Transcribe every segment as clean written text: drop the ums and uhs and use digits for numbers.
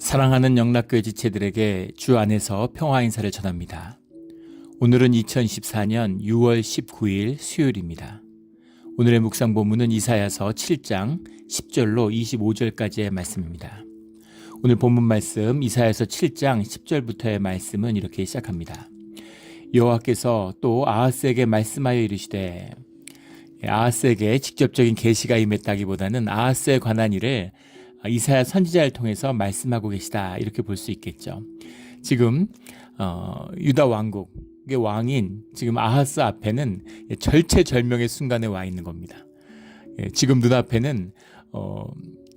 사랑하는 영락교회 지체들에게 주 안에서 평화 인사를 전합니다. 오늘은 2024년 6월 19일 수요일입니다. 오늘의 묵상 본문은 이사야서 7장 10절로 25절까지의 말씀입니다. 오늘 본문 말씀 이사야서 7장 10절부터의 말씀은 이렇게 시작합니다. 여호와께서 또 아하스에게 말씀하여 이르시되, 아하스에게 직접적인 계시가 임했다기보다는 아하스에 관한 일을 이사야 선지자를 통해서 말씀하고 계시다, 이렇게 볼 수 있겠죠. 지금 유다 왕국의 왕인 지금 아하스 앞에는 절체절명의 순간에 와 있는 겁니다. 지금 눈앞에는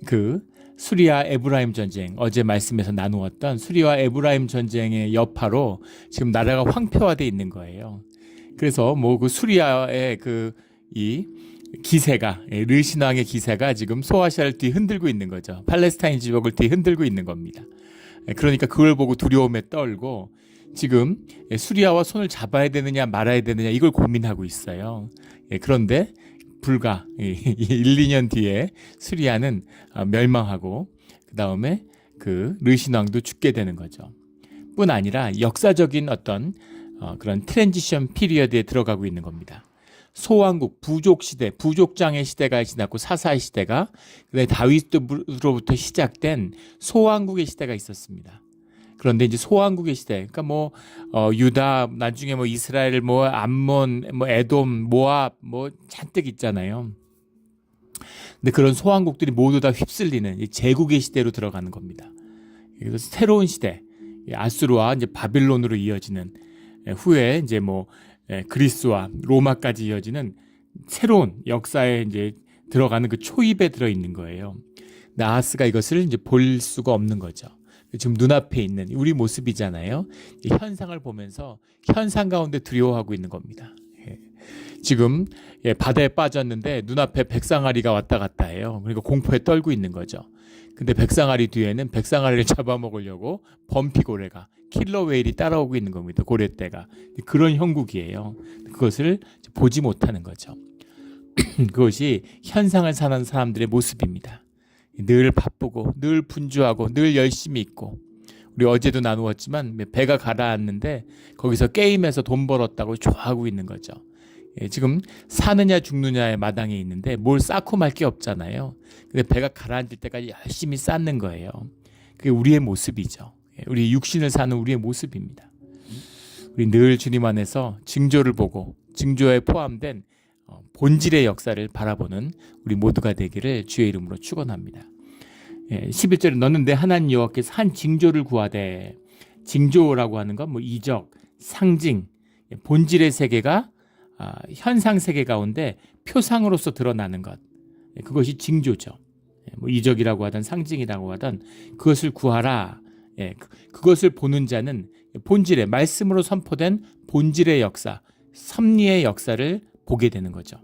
그 수리아 에브라임 전쟁, 어제 말씀에서 나누었던 수리아 에브라임 전쟁의 여파로 지금 나라가 황폐화되어 있는 거예요. 그래서 그 수리아의 이 기세가, 르신왕의 기세가 지금 소아시아를 뒤흔들고 있는 거죠. 팔레스타인 지역을 뒤흔들고 있는 겁니다. 그러니까 그걸 보고 두려움에 떨고 지금 수리아와 손을 잡아야 되느냐 말아야 되느냐 이걸 고민하고 있어요. 그런데 불과 1, 2년 뒤에 수리아는 멸망하고 그 다음에 그 르신왕도 죽게 되는 거죠. 뿐 아니라 역사적인 어떤 그런 트랜지션 피리어드에 들어가고 있는 겁니다. 소왕국, 부족시대, 부족장의 시대가 지났고 사사의 시대가, 그다음에 다윗으로부터 시작된 소왕국의 시대가 있었습니다. 그런데 이제 소왕국의 시대, 그러니까 유다, 나중에 이스라엘, 암몬, 에돔, 모압, 잔뜩 있잖아요. 근데 그런 소왕국들이 모두 다 휩쓸리는 제국의 시대로 들어가는 겁니다. 그래서 새로운 시대, 아수르와 이제 바빌론으로 이어지는, 후에 이제 그리스와 로마까지 이어지는 새로운 역사에 이제 들어가는 그 초입에 들어 있는 거예요. 아하스가 이것을 이제 볼 수가 없는 거죠. 지금 눈앞에 있는 우리 모습이잖아요. 현상을 보면서 현상 가운데 두려워하고 있는 겁니다. 지금 바다에 빠졌는데 눈앞에 백상아리가 왔다 갔다 해요. 그러니까 공포에 떨고 있는 거죠. 근데 백상아리 뒤에는 백상아리를 잡아먹으려고 범피고래가, 킬러웨일이 따라오고 있는 겁니다. 고래떼가. 그런 형국이에요. 그것을 보지 못하는 거죠. 그것이 현상을 사는 사람들의 모습입니다. 늘 바쁘고 늘 분주하고 늘 열심히 있고, 우리 어제도 나누었지만 배가 가라앉는데 거기서 게임에서 돈 벌었다고 좋아하고 있는 거죠. 지금 사느냐 죽느냐의 마당에 있는데 뭘 쌓고 말 게 없잖아요. 근데 배가 가라앉을 때까지 열심히 쌓는 거예요. 그게 우리의 모습이죠. 우리 육신을 사는 우리의 모습입니다. 우리 늘 주님 안에서 징조를 보고 징조에 포함된 본질의 역사를 바라보는 우리 모두가 되기를 주의 이름으로 축원합니다. 11절에 너는 내 하나님 여호와께서 한 징조를 구하되, 징조라고 하는 건 이적, 상징, 본질의 세계가 현상 세계 가운데 표상으로서 드러나는 것, 그것이 징조죠. 이적이라고 하든 상징이라고 하든 그것을 구하라. 그것을 보는 자는 본질의, 말씀으로 선포된 본질의 역사, 섭리의 역사를 보게 되는 거죠.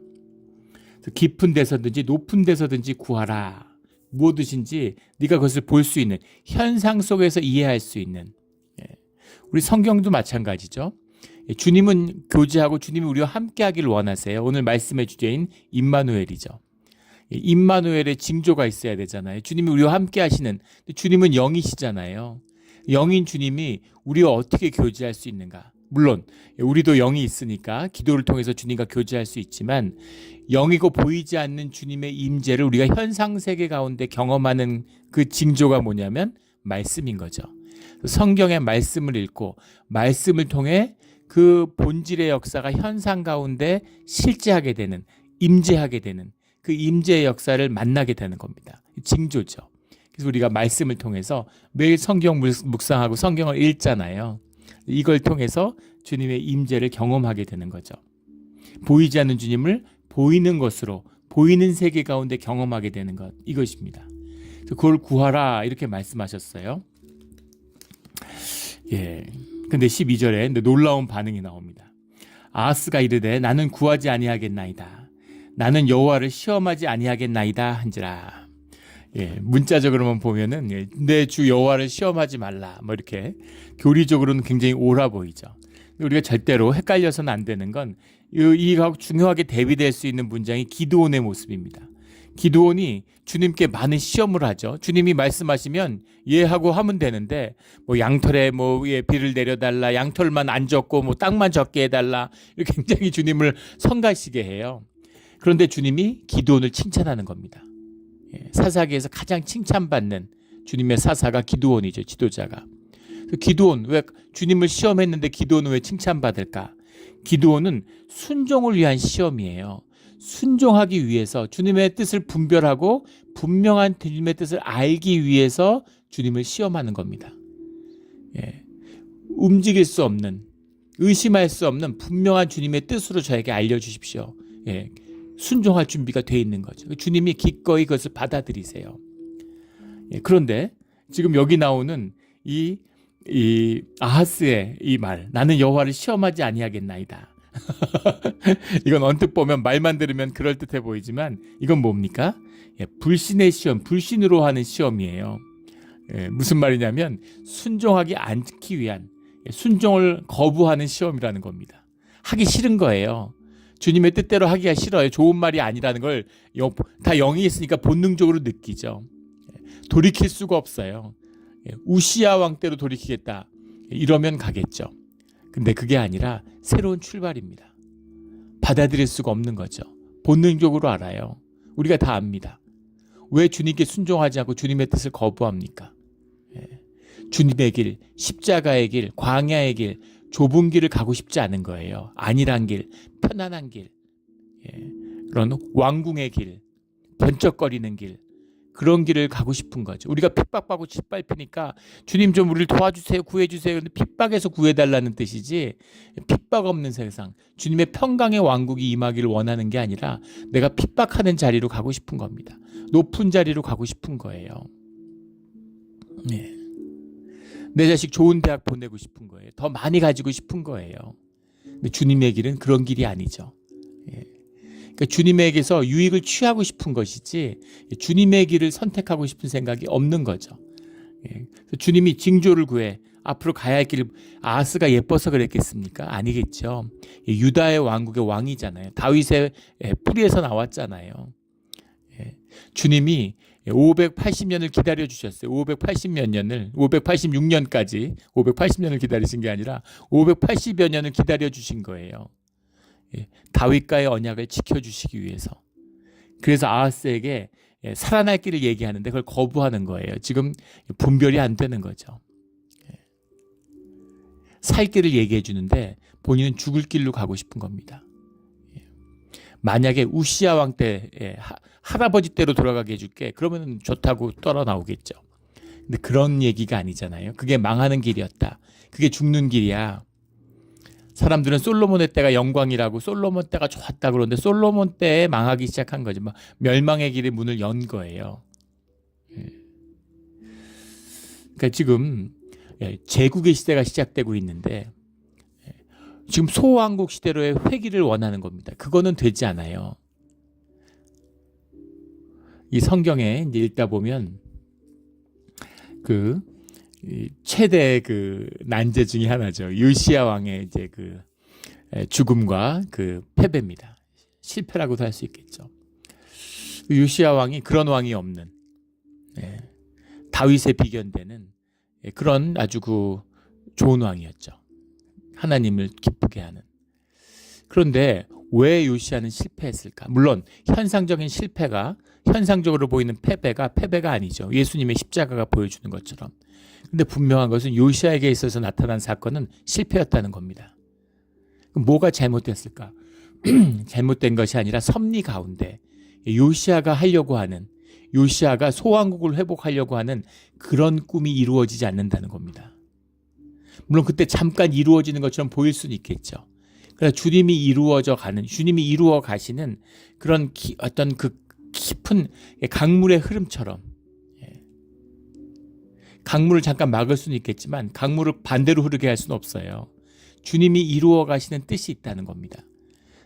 깊은 데서든지 높은 데서든지 구하라. 무엇이든지 네가 그것을 볼 수 있는, 현상 속에서 이해할 수 있는. 우리 성경도 마찬가지죠. 주님은 교제하고 주님이 우리와 함께 하기를 원하세요. 오늘 말씀의 주제인 임마누엘이죠. 임마누엘의 징조가 있어야 되잖아요. 주님이 우리와 함께 하시는, 주님은 영이시잖아요. 영인 주님이 우리와 어떻게 교제할 수 있는가? 물론 우리도 영이 있으니까 기도를 통해서 주님과 교제할 수 있지만, 영이고 보이지 않는 주님의 임재를 우리가 현상 세계 가운데 경험하는 그 징조가 뭐냐면 말씀인 거죠. 성경의 말씀을 읽고 말씀을 통해 그 본질의 역사가 현상 가운데 실제하게 되는, 임재하게 되는 그 임재의 역사를 만나게 되는 겁니다. 징조죠. 그래서 우리가 말씀을 통해서 매일 성경 묵상하고 성경을 읽잖아요. 이걸 통해서 주님의 임재를 경험하게 되는 거죠. 보이지 않는 주님을 보이는 것으로, 보이는 세계 가운데 경험하게 되는 것, 이것입니다. 그래서 그걸 구하라, 이렇게 말씀하셨어요. 근데 12절에 놀라운 반응이 나옵니다. 아하스가 이르되 나는 구하지 아니하겠나이다. 나는 여호와를 시험하지 아니하겠나이다 한지라. 문자적으로만 보면은 내 주 여호와를 시험하지 말라, 이렇게 교리적으로는 굉장히 옳아 보이죠. 우리가 절대로 헷갈려서는 안 되는 건 이 중요하게 대비될 수 있는 문장이 기드온의 모습입니다. 기드온이 주님께 많은 시험을 하죠. 주님이 말씀하시면 예 하고 하면 되는데 뭐 양털에 뭐 위에 비를 내려달라, 양털만 안 젖고 뭐 땅만 젖게 해달라, 이렇게 굉장히 주님을 성가시게 해요. 그런데 주님이 기드온을 칭찬하는 겁니다. 사사기에서 가장 칭찬받는 주님의 사사가 기드온이죠. 지도자가. 기드온, 왜 주님을 시험했는데 기드온은 왜 칭찬받을까? 기드온은 순종을 위한 시험이에요. 순종하기 위해서 주님의 뜻을 분별하고 분명한 주님의 뜻을 알기 위해서 주님을 시험하는 겁니다. 움직일 수 없는, 의심할 수 없는 분명한 주님의 뜻으로 저에게 알려주십시오. 순종할 준비가 돼 있는 거죠. 주님이 기꺼이 그것을 받아들이세요. 그런데 지금 여기 나오는 이 아하스의 이 말, 나는 여호와를 시험하지 아니하겠나이다. 이건 언뜻 보면 말만 들으면 그럴듯해 보이지만 이건 뭡니까? 불신의 시험, 불신으로 하는 시험이에요. 무슨 말이냐면 순종하지 않기 위한, 순종을 거부하는 시험이라는 겁니다. 하기 싫은 거예요. 주님의 뜻대로 하기가 싫어요. 좋은 말이 아니라는 걸 다 영이 있으니까 본능적으로 느끼죠. 돌이킬 수가 없어요. 우시야 왕 때로 돌이키겠다 이러면 가겠죠. 근데 그게 아니라 새로운 출발입니다. 받아들일 수가 없는 거죠. 본능적으로 알아요. 우리가 다 압니다. 왜 주님께 순종하지 않고 주님의 뜻을 거부합니까? 주님의 길, 십자가의 길, 광야의 길, 좁은 길을 가고 싶지 않은 거예요. 안일한 길, 편안한 길, 그런 왕궁의 길, 번쩍거리는 길, 그런 길을 가고 싶은 거죠. 우리가 핍박받고 짓밟히니까 주님 좀 우리를 도와주세요, 구해주세요. 근데 핍박에서 구해달라는 뜻이지 핍박 없는 세상, 주님의 평강의 왕국이 임하기를 원하는 게 아니라 내가 핍박하는 자리로 가고 싶은 겁니다. 높은 자리로 가고 싶은 거예요. 내 자식 좋은 대학 보내고 싶은 거예요. 더 많이 가지고 싶은 거예요. 근데 주님의 길은 그런 길이 아니죠. 그러니까 주님에게서 유익을 취하고 싶은 것이지 주님의 길을 선택하고 싶은 생각이 없는 거죠. 주님이 징조를 구해 앞으로 가야 할 길, 아하스가 예뻐서 그랬겠습니까? 아니겠죠. 유다의 왕국의 왕이잖아요. 다윗의 뿌리에서 나왔잖아요. 주님이 580년을 기다려 주셨어요. 580몇 년을, 586년까지 580년을 기다리신 게 아니라 580여 년을 기다려 주신 거예요. 다윗과의 언약을 지켜주시기 위해서. 그래서 아하스에게 살아날 길을 얘기하는데 그걸 거부하는 거예요. 지금 분별이 안 되는 거죠. 살 길을 얘기해 주는데 본인은 죽을 길로 가고 싶은 겁니다. 만약에 우시야 왕 때 할아버지 때로 돌아가게 해줄게, 그러면 좋다고 떨어 나오겠죠. 근데 그런 얘기가 아니잖아요. 그게 망하는 길이었다. 그게 죽는 길이야. 사람들은 솔로몬의 때가 영광이라고 솔로몬 때가 좋았다 그러는데 솔로몬 때에 망하기 시작한 거지. 막 멸망의 길의 문을 연 거예요. 그러니까 지금 제국의 시대가 시작되고 있는데 지금 소왕국 시대로의 회귀를 원하는 겁니다. 그거는 되지 않아요. 이 성경에 이제 읽다 보면 그 최대 그 난제 중에 하나죠. 요시야 왕의 이제 그 죽음과 그 패배입니다. 실패라고도 할 수 있겠죠. 요시야 왕이 그런 왕이 없는, 다윗에 비견되는 그런 아주 그 좋은 왕이었죠. 하나님을 기쁘게 하는. 그런데 왜 요시야는 실패했을까? 물론 현상적인 실패가, 현상적으로 보이는 패배가 아니죠. 예수님의 십자가가 보여주는 것처럼. 근데 분명한 것은 요시야에게 있어서 나타난 사건은 실패였다는 겁니다. 그럼 뭐가 잘못됐을까? 잘못된 것이 아니라 섭리 가운데 요시야가 하려고 하는, 요시야가 소왕국을 회복하려고 하는 그런 꿈이 이루어지지 않는다는 겁니다. 물론 그때 잠깐 이루어지는 것처럼 보일 수는 있겠죠. 그러나 주님이 이루어져 가는, 주님이 이루어 가시는 그런 어떤 그 깊은 강물의 흐름처럼, 강물을 잠깐 막을 수는 있겠지만 강물을 반대로 흐르게 할 수는 없어요. 주님이 이루어 가시는 뜻이 있다는 겁니다.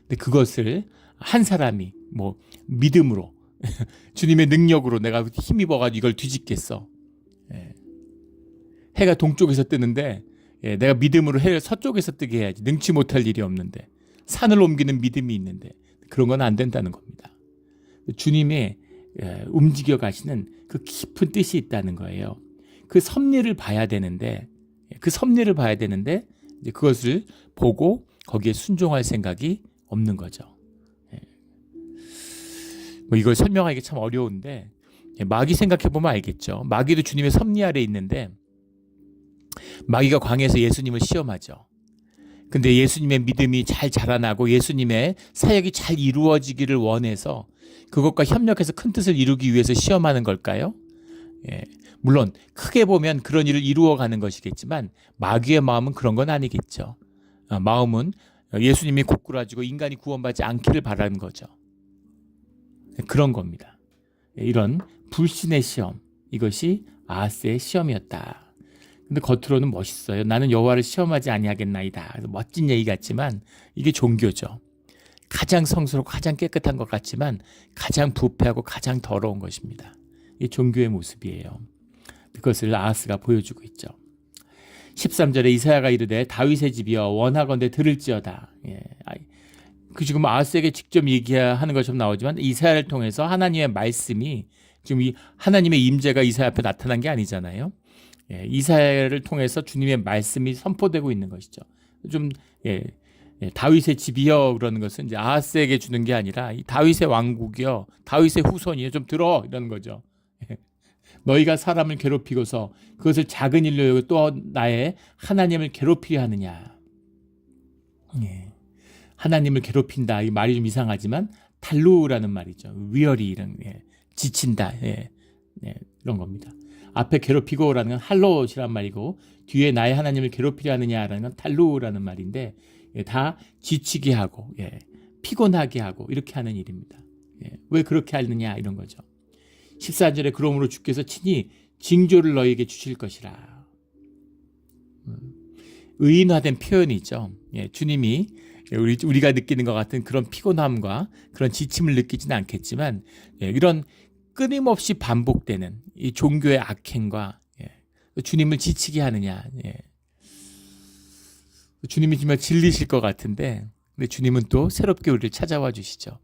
근데 그것을 한 사람이 뭐 믿음으로 주님의 능력으로 내가 힘입어가지고 이걸 뒤집겠어. 해가 동쪽에서 뜨는데 내가 믿음으로 해를 서쪽에서 뜨게 해야지. 능치 못할 일이 없는데, 산을 옮기는 믿음이 있는데 그런 건 안 된다는 겁니다. 주님의 움직여 가시는 그 깊은 뜻이 있다는 거예요. 그 섭리를 봐야 되는데 이제 그것을 보고 거기에 순종할 생각이 없는 거죠. 뭐 이걸 설명하기 참 어려운데 마귀 생각해 보면 알겠죠. 마귀도 주님의 섭리 아래 있는데 마귀가 광야에서 예수님을 시험하죠. 근데 예수님의 믿음이 잘 자라나고 예수님의 사역이 잘 이루어지기를 원해서 그것과 협력해서 큰 뜻을 이루기 위해서 시험하는 걸까요? 물론 크게 보면 그런 일을 이루어가는 것이겠지만 마귀의 마음은 그런 건 아니겠죠. 마음은 예수님이 고꾸라지고 인간이 구원받지 않기를 바라는 거죠. 그런 겁니다. 이런 불신의 시험, 이것이 아하스의 시험이었다. 근데 겉으로는 멋있어요. 나는 여호와를 시험하지 아니하겠나이다. 멋진 얘기 같지만 이게 종교죠. 가장 성스럽고 가장 깨끗한 것 같지만 가장 부패하고 가장 더러운 것입니다. 이게 종교의 모습이에요. 그것을 아하스가 보여주고 있죠. 13절에 이사야가 이르되 다윗의 집이여 원하건대 들을지어다. 그 지금 아하스에게 직접 얘기하는 것처럼 나오지만 이사야를 통해서 하나님의 말씀이 지금 이 하나님의 임재가 이사야 앞에 나타난 게 아니잖아요. 이사야를 통해서 주님의 말씀이 선포되고 있는 것이죠. 좀 다윗의 집이여 그러는 것은 이제 아하스에게 주는 게 아니라 이 다윗의 왕국이여 다윗의 후손이여 좀 들어 이러는 거죠. 너희가 사람을 괴롭히고서 그것을 작은 일로 여기고 또 나의 하나님을 괴롭히려 하느냐. 하나님을 괴롭힌다. 이 말이 좀 이상하지만 탈루라는 말이죠. 위얼이 이런 지친다. 이런 겁니다. 앞에 괴롭히고라는 건 할롯이란 말이고 뒤에 나의 하나님을 괴롭히려 하느냐라는 건 탈루라는 말인데 다 지치게 하고 피곤하게 하고 이렇게 하는 일입니다. 왜 그렇게 하느냐 이런 거죠. 14절에 그러므로 주께서 친히 징조를 너희에게 주실 것이라. 의인화된 표현이죠. 주님이 우리가 느끼는 것 같은 그런 피곤함과 그런 지침을 느끼지는 않겠지만 이런 끊임없이 반복되는 이 종교의 악행과 주님을 지치게 하느냐. 주님이 정말 질리실 것 같은데 근데 주님은 또 새롭게 우리를 찾아와 주시죠.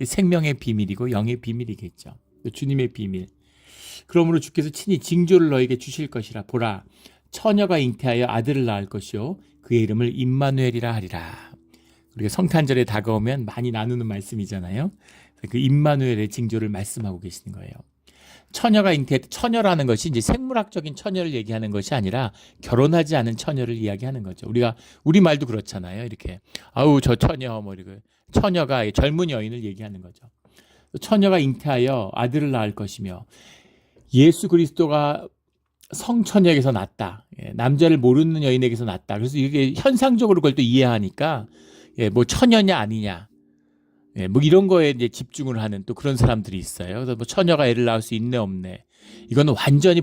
생명의 비밀이고 영의 비밀이겠죠. 주님의 비밀. 그러므로 주께서 친히 징조를 너에게 주실 것이라. 보라, 처녀가 잉태하여 아들을 낳을 것이요 그의 이름을 임마누엘이라 하리라. 우리가 성탄절에 다가오면 많이 나누는 말씀이잖아요. 그 임마누엘의 징조를 말씀하고 계시는 거예요. 처녀가 처녀라는 것이 이제 생물학적인 처녀를 얘기하는 것이 아니라 결혼하지 않은 처녀를 이야기하는 거죠. 우리 말도 그렇잖아요. 이렇게 아우 저 처녀 뭐 이렇게 처녀가 젊은 여인을 얘기하는 거죠. 처녀가 잉태하여 아들을 낳을 것이며 예수 그리스도가 성처녀에게서 낳았다. 남자를 모르는 여인에게서 낳았다. 그래서 이게 현상적으로 그걸 또 이해하니까 뭐 처녀냐 아니냐. 뭐 이런 거에 이제 집중을 하는 또 그런 사람들이 있어요. 그래서 뭐 처녀가 애를 낳을 수 있네 없네. 이거는 완전히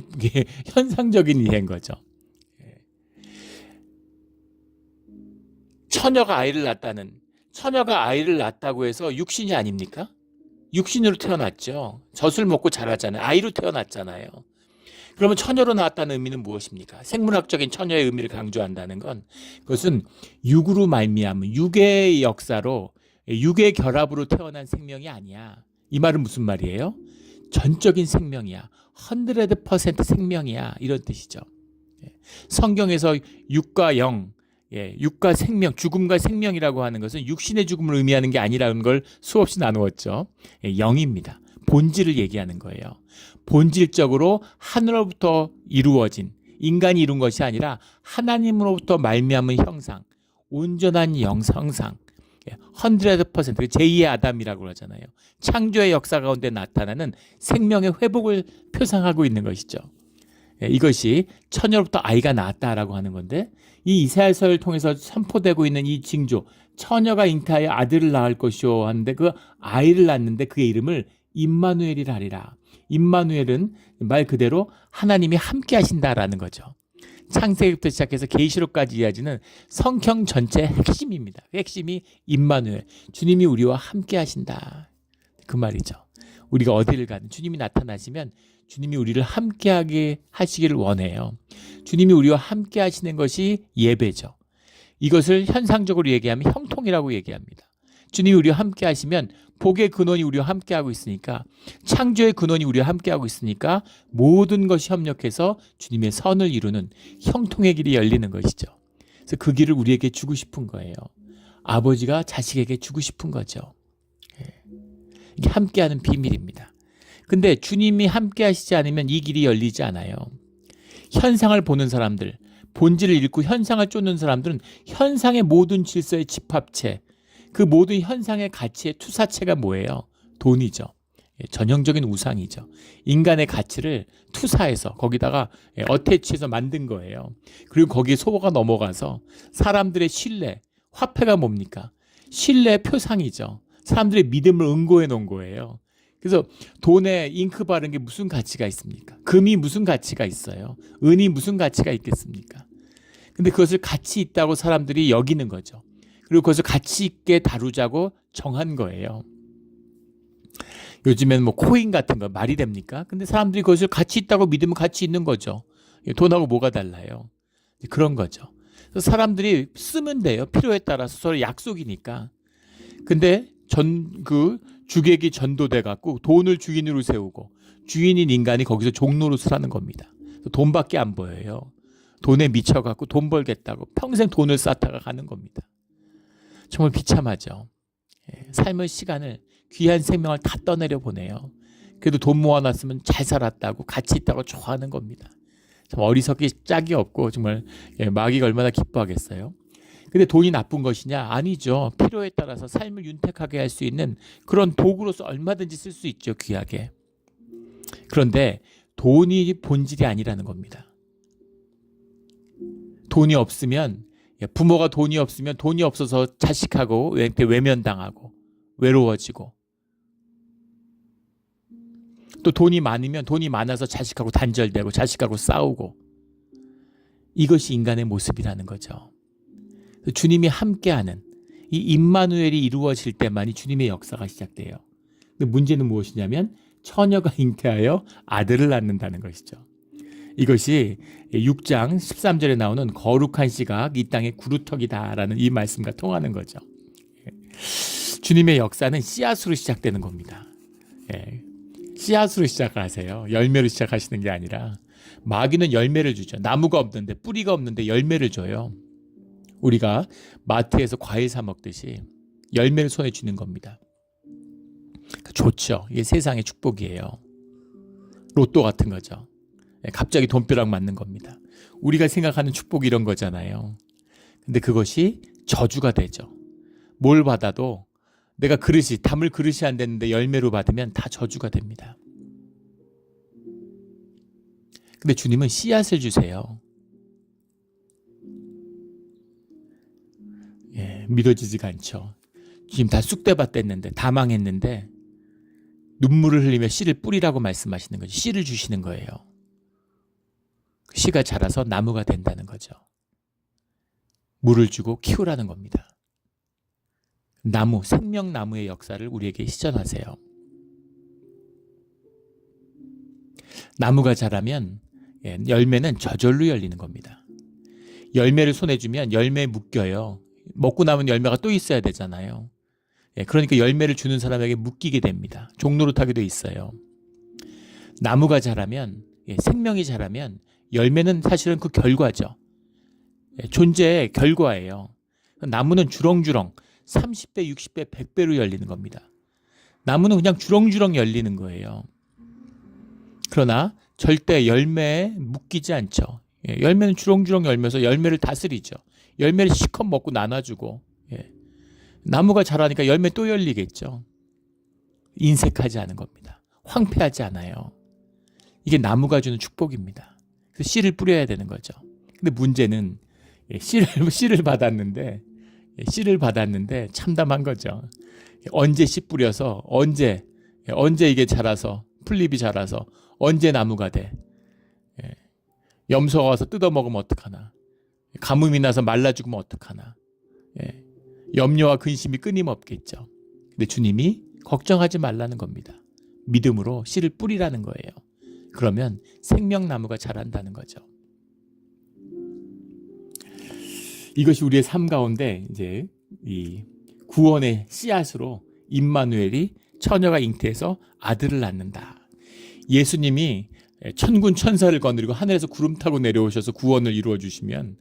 현상적인 이해인 거죠. 처녀가 아이를 낳았다고 해서 육신이 아닙니까? 육신으로 태어났죠. 젖을 먹고 자라잖아요. 아이로 태어났잖아요. 그러면 처녀로 나왔다는 의미는 무엇입니까? 생물학적인 처녀의 의미를 강조한다는 건 그것은 육으로 말미암은 육의 역사로 육의 결합으로 태어난 생명이 아니야. 이 말은 무슨 말이에요? 전적인 생명이야. 100% 생명이야. 이런 뜻이죠. 성경에서 육과 영, 육과 생명, 죽음과 생명이라고 하는 것은 육신의 죽음을 의미하는 게 아니라는 걸 수없이 나누었죠. 영입니다. 본질을 얘기하는 거예요. 본질적으로 하늘로부터 이루어진 인간이 이룬 것이 아니라 하나님으로부터 말미암은 형상, 온전한 형상, 100% 제2의 아담이라고 그러잖아요. 창조의 역사 가운데 나타나는 생명의 회복을 표상하고 있는 것이죠. 이것이 처녀로부터 아이가 낳았다라고 하는 건데 이 이사야서를 통해서 선포되고 있는 이 징조, 처녀가 잉태하여 아들을 낳을 것이요 하는데 그 아이를 낳는데 그의 이름을 임마누엘이라 하리라. 임마누엘은 말 그대로 하나님이 함께 하신다라는 거죠. 창세기부터 시작해서 계시록까지 이어지는 성경 전체의 핵심입니다. 핵심이 임마누엘, 주님이 우리와 함께 하신다. 그 말이죠. 우리가 어디를 가든 주님이 나타나시면 주님이 우리를 함께하게 하시기를 원해요. 주님이 우리와 함께 하시는 것이 예배죠. 이것을 현상적으로 얘기하면 형통이라고 얘기합니다. 주님이 우리와 함께 하시면 복의 근원이 우리와 함께 하고 있으니까, 창조의 근원이 우리와 함께 하고 있으니까 모든 것이 협력해서 주님의 선을 이루는 형통의 길이 열리는 것이죠. 그래서 그 길을 우리에게 주고 싶은 거예요. 아버지가 자식에게 주고 싶은 거죠. 이게 함께하는 비밀입니다. 근데 주님이 함께 하시지 않으면 이 길이 열리지 않아요. 현상을 보는 사람들, 본질을 읽고 현상을 쫓는 사람들은 현상의 모든 질서의 집합체, 그 모든 현상의 가치의 투사체가 뭐예요? 돈이죠. 전형적인 우상이죠. 인간의 가치를 투사해서 거기다가 어태치해서 만든 거예요. 그리고 거기에 속아가 넘어가서 사람들의 신뢰, 화폐가 뭡니까? 신뢰의 표상이죠. 사람들의 믿음을 응고해 놓은 거예요. 그래서 돈에 잉크 바른 게 무슨 가치가 있습니까? 금이 무슨 가치가 있어요? 은이 무슨 가치가 있겠습니까? 근데 그것을 가치 있다고 사람들이 여기는 거죠. 그리고 그것을 가치 있게 다루자고 정한 거예요. 요즘엔 뭐 코인 같은 거 말이 됩니까? 근데 사람들이 그것을 가치 있다고 믿으면 가치 있는 거죠. 돈하고 뭐가 달라요? 그런 거죠. 그래서 사람들이 쓰면 돼요. 필요에 따라서 서로 약속이니까. 근데 주객이 전도돼 갖고 돈을 주인으로 세우고 주인인 인간이 거기서 종노릇을 하는 겁니다. 돈밖에 안 보여요. 돈에 미쳐 갖고 돈 벌겠다고 평생 돈을 쌓다가 가는 겁니다. 정말 비참하죠. 삶의 시간을, 귀한 생명을 다 떠내려 보내요. 그래도 돈 모아놨으면 잘 살았다고, 가치 있다고 좋아하는 겁니다. 참 어리석기 짝이 없고 정말 마귀가 얼마나 기뻐하겠어요. 근데 돈이 나쁜 것이냐? 아니죠. 필요에 따라서 삶을 윤택하게 할 수 있는 그런 도구로서 얼마든지 쓸 수 있죠. 귀하게. 그런데 돈이 본질이 아니라는 겁니다. 돈이 없으면, 부모가 돈이 없으면 돈이 없어서 자식하고 외면당하고 외로워지고, 또 돈이 많으면 돈이 많아서 자식하고 단절되고 자식하고 싸우고, 이것이 인간의 모습이라는 거죠. 주님이 함께하는 이 임마누엘이 이루어질 때만이 주님의 역사가 시작돼요. 근데 문제는 무엇이냐면 처녀가 잉태하여 아들을 낳는다는 것이죠. 이것이 6장 13절에 나오는 거룩한 씨가 이 땅의 구루터기다라는 이 말씀과 통하는 거죠. 주님의 역사는 씨앗으로 시작되는 겁니다. 씨앗으로 시작하세요. 열매로 시작하시는 게 아니라. 마귀는 열매를 주죠. 나무가 없는데, 뿌리가 없는데 열매를 줘요. 우리가 마트에서 과일 사 먹듯이 열매를 손에 쥐는 겁니다. 좋죠. 이게 세상의 축복이에요. 로또 같은 거죠. 갑자기 돈벼락 맞는 겁니다. 우리가 생각하는 축복이 이런 거잖아요. 근데 그것이 저주가 되죠. 뭘 받아도 내가 담을 그릇이 안 됐는데 열매로 받으면 다 저주가 됩니다. 근데 주님은 씨앗을 주세요. 믿어지지가 않죠. 지금 다 쑥대밭 됐는데, 다 망했는데 눈물을 흘리며 씨를 뿌리라고 말씀하시는 거죠. 씨를 주시는 거예요. 씨가 자라서 나무가 된다는 거죠. 물을 주고 키우라는 겁니다. 나무, 생명나무의 역사를 우리에게 시전하세요. 나무가 자라면 열매는 저절로 열리는 겁니다. 열매를 손에 주면 열매에 묶여요. 먹고 남은 열매가 또 있어야 되잖아요. 그러니까 열매를 주는 사람에게 묶이게 됩니다. 종노릇하게 돼 있어요. 나무가 자라면, 생명이 자라면 열매는 사실은 그 결과죠. 존재의 결과예요. 나무는 주렁주렁 30배, 60배, 100배로 열리는 겁니다. 나무는 그냥 주렁주렁 열리는 거예요. 그러나 절대 열매에 묶이지 않죠. 열매는 주렁주렁 열면서 열매를 다스리죠. 열매를 실컷 먹고 나눠주고, 나무가 자라니까 열매 또 열리겠죠. 인색하지 않은 겁니다. 황폐하지 않아요. 이게 나무가 주는 축복입니다. 그래서 씨를 뿌려야 되는 거죠. 근데 문제는 씨를 받았는데 참담한 거죠. 언제 씨 뿌려서 언제 이게 자라서 풀잎이 자라서 언제 나무가 돼. 염소가 와서 뜯어먹으면 어떡하나. 가뭄이 나서 말라 죽으면 어떡하나. 염려와 근심이 끊임없겠죠. 근데 주님이 걱정하지 말라는 겁니다. 믿음으로 씨를 뿌리라는 거예요. 그러면 생명나무가 자란다는 거죠. 이것이 우리의 삶 가운데 이제 이 구원의 씨앗으로 임마누엘이 처녀가 잉태해서 아들을 낳는다. 예수님이 천군 천사를 거느리고 하늘에서 구름 타고 내려오셔서 구원을 이루어 주시면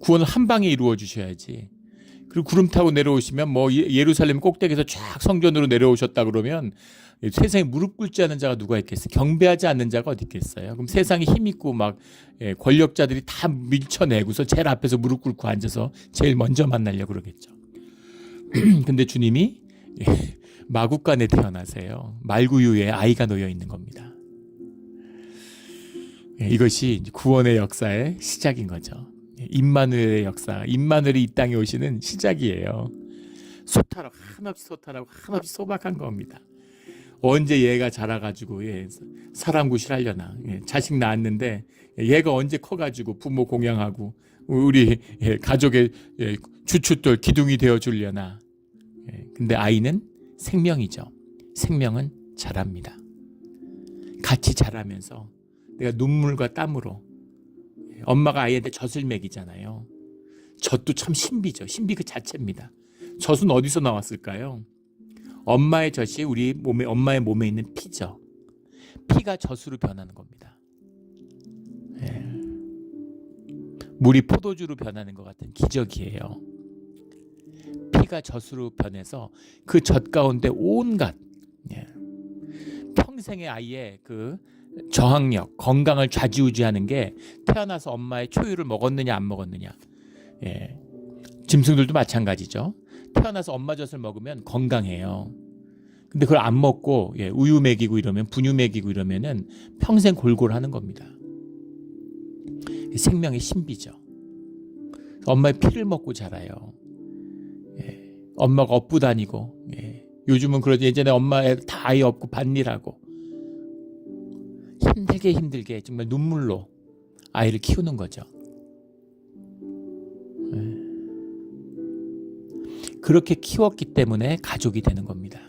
구원을 한 방에 이루어 주셔야지. 그리고 구름 타고 내려오시면 뭐 예루살렘 꼭대기에서 쫙 성전으로 내려오셨다 그러면 세상에 무릎 꿇지 않는 자가 누가 있겠어요? 경배하지 않는 자가 어디 있겠어요? 그럼 세상에 힘 있고 막 권력자들이 다 밀쳐내고서 제일 앞에서 무릎 꿇고 앉아서 제일 먼저 만나려고 그러겠죠. 근데 주님이 마구간에 태어나세요. 말구유에 아이가 놓여 있는 겁니다. 이것이 구원의 역사의 시작인 거죠. 임마누엘의 역사, 임마누엘이 이 땅에 오시는 시작이에요. 소탈하고 한없이 소박한 겁니다. 언제 얘가 자라가지고 사람 구실하려나, 자식 낳았는데 얘가 언제 커가지고 부모 공양하고 우리 가족의 주춧돌 기둥이 되어 주려나. 근데 아이는 생명이죠. 생명은 자랍니다. 같이 자라면서 내가 눈물과 땀으로, 엄마가 아이한테 젖을 먹이잖아요. 젖도 참 신비죠. 신비 그 자체입니다. 젖은 어디서 나왔을까요? 엄마의 젖이 우리 몸에, 엄마의 몸에 있는 피죠. 피가 젖으로 변하는 겁니다. 물이 포도주로 변하는 것 같은 기적이에요. 피가 젖으로 변해서 그 젖 가운데 온갖 평생의 아이의 그 저항력, 건강을 좌지우지하는 게 태어나서 엄마의 초유를 먹었느냐 안 먹었느냐. 짐승들도 마찬가지죠. 태어나서 엄마 젖을 먹으면 건강해요. 근데 그걸 안 먹고 우유 먹이고 이러면, 분유 먹이고 이러면은 평생 골골하는 겁니다. 생명의 신비죠. 엄마의 피를 먹고 자라요. 엄마가 업고 다니고, 요즘은 그러지, 예전에 엄마 다 아이 업고 밭일하고 힘들게 정말 눈물로 아이를 키우는 거죠. 그렇게 키웠기 때문에 가족이 되는 겁니다.